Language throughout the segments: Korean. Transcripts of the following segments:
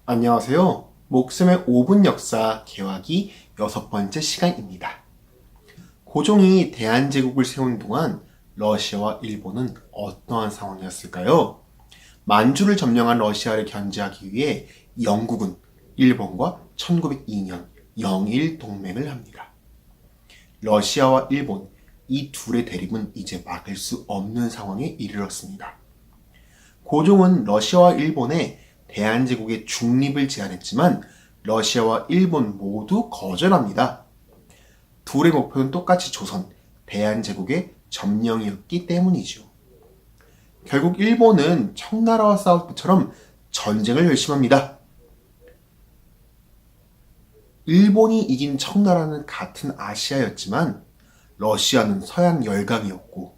안녕하세요. 목숨의 5분 역사 개화기 6번째 시간입니다. 고종이 대한제국을 세운 동안 러시아와 일본은 어떠한 상황이었을까요? 만주를 점령한 러시아를 견제하기 위해 영국은 일본과 1902년 영일 동맹을 합니다. 러시아와 일본, 이 둘의 대립은 이제 막을 수 없는 상황에 이르렀습니다. 고종은 러시아와 일본에 대한제국의 중립을 제안했지만 러시아와 일본 모두 거절합니다. 둘의 목표는 똑같이 조선, 대한제국의 점령이었기 때문이죠. 결국 일본은 청나라와 싸울 때처럼 전쟁을 결심합니다. 일본이 이긴 청나라는 같은 아시아였지만 러시아는 서양 열강이었고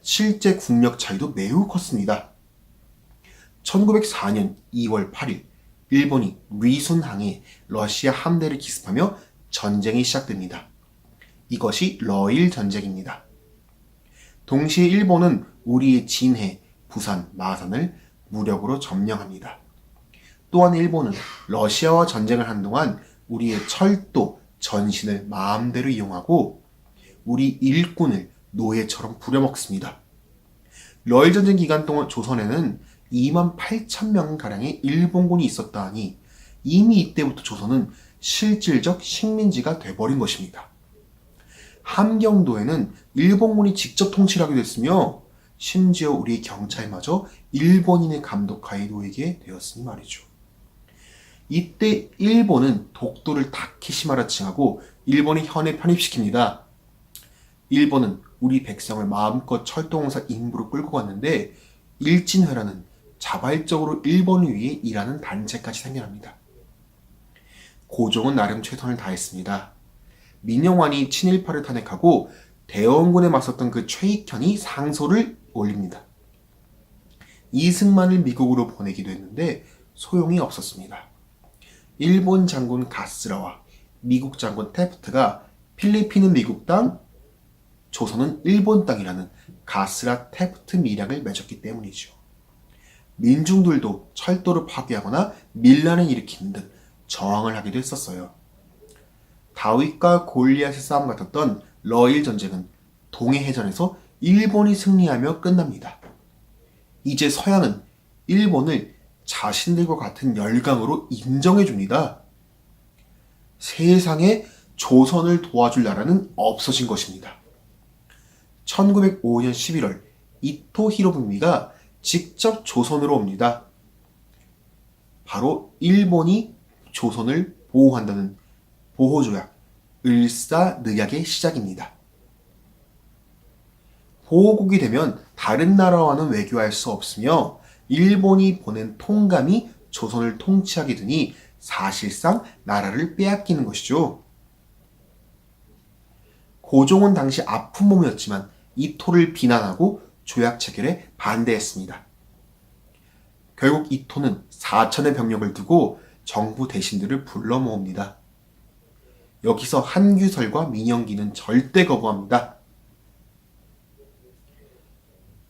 실제 국력 차이도 매우 컸습니다. 1904년 2월 8일 일본이 리순항에 러시아 함대를 기습하며 전쟁이 시작됩니다. 이것이 러일 전쟁입니다. 동시에 일본은 우리의 진해, 부산, 마산을 무력으로 점령합니다. 또한 일본은 러시아와 전쟁을 한 동안 우리의 철도, 전신을 마음대로 이용하고 우리 일꾼을 노예처럼 부려먹습니다. 러일 전쟁 기간 동안 조선에는 28,000명가량의 일본군이 있었다 하니 이미 이때부터 조선은 실질적 식민지가 돼버린 것입니다. 함경도에는 일본군이 직접 통치를 하게 됐으며 심지어 우리 경찰마저 일본인의 감독하에 놓이게 되었으니 말이죠. 이때 일본은 독도를 다케시마라 칭하고 일본의 현에 편입시킵니다. 일본은 우리 백성을 마음껏 철도공사 임무로 끌고 갔는데 일진회라는 자발적으로 일본을 위해 일하는 단체까지 생겨납니다. 고종은 나름 최선을 다했습니다. 민영환이 친일파를 탄핵하고 대원군에 맞섰던 그 최익현이 상소를 올립니다. 이승만을 미국으로 보내기도 했는데 소용이 없었습니다. 일본 장군 가스라와 미국 장군 테프트가 필리핀은 미국 땅, 조선은 일본 땅이라는 가스라 테프트 밀약을 맺었기 때문이죠. 민중들도 철도를 파괴하거나 밀란을 일으키는 등 저항을 하기도 했었어요. 다윗과 골리앗의 싸움 같았던 러일 전쟁은 동해해전에서 일본이 승리하며 끝납니다. 이제 서양은 일본을 자신들과 같은 열강으로 인정해줍니다. 세상에 조선을 도와줄 나라는 없어진 것입니다. 1905년 11월 이토 히로부미가 직접 조선으로 옵니다. 바로 일본이 조선을 보호한다는 보호조약, 을사늑약의 시작입니다. 보호국이 되면 다른 나라와는 외교할 수 없으며 일본이 보낸 통감이 조선을 통치하게 되니 사실상 나라를 빼앗기는 것이죠. 고종은 당시 아픈 몸이었지만 이토를 비난하고 조약 체결에 반대했습니다. 결국 이토는 4천의 병력을 두고 정부 대신들을 불러 모읍니다. 여기서 한규설과 민영기는 절대 거부합니다.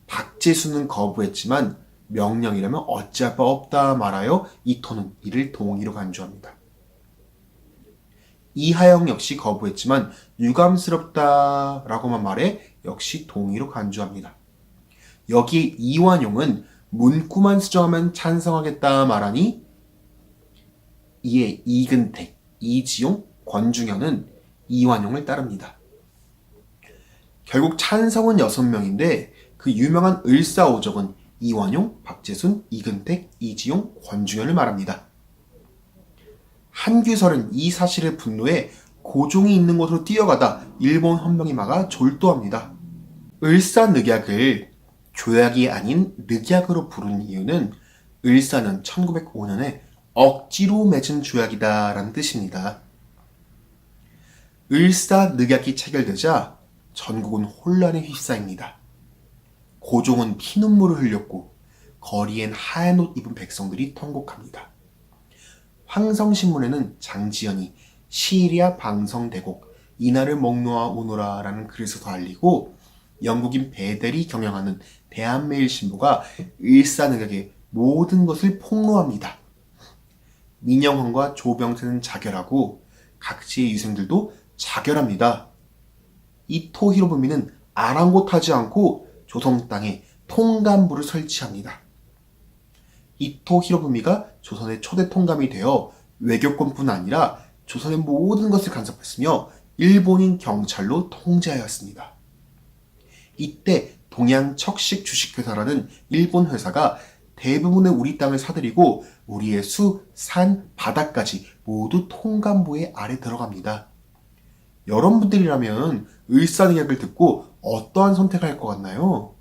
박제수는 거부했지만 명령이라면 어찌할 바 없다 말하여 이토는 이를 동의로 간주합니다. 이하영 역시 거부했지만 유감스럽다라고만 말해 역시 동의로 간주합니다. 여기에 이완용은 문구만 수정하면 찬성하겠다 말하니 이에 이근택, 이지용, 권중현은 이완용을 따릅니다. 결국 찬성은 6명인데 그 유명한 을사오적은 이완용, 박재순, 이근택, 이지용, 권중현을 말합니다. 한규설은 이 사실에 분노해 고종이 있는 곳으로 뛰어가다 일본 헌병이 막아 졸도합니다. 을사늑약을 조약이 아닌 늑약으로 부른 이유는 을사는 1905년에 억지로 맺은 조약이다 라는 뜻입니다. 을사늑약이 체결되자 전국은 혼란에 휩싸입니다. 고종은 피눈물을 흘렸고 거리엔 하얀 옷 입은 백성들이 통곡합니다. 황성신문에는 장지연이 시리아 방성대곡 이날을 먹노아 오노라 라는 글을 써서 알리고 영국인 베델이 경영하는 대한매일신보가 을사늑약의 모든 것을 폭로합니다. 민영환과 조병태는 자결하고 각지의 유생들도 자결합니다. 이토 히로부미는 아랑곳하지 않고 조선 땅에 통감부를 설치합니다. 이토 히로부미가 조선의 초대 통감이 되어 외교권뿐 아니라 조선의 모든 것을 간섭했으며 일본인 경찰로 통제하였습니다. 이때 동양척식 주식회사라는 일본 회사가 대부분의 우리 땅을 사들이고 우리의 수, 산, 바다까지 모두 통감부의 아래 들어갑니다. 여러분들이라면 을사늑약을 듣고 어떠한 선택을 할 것 같나요?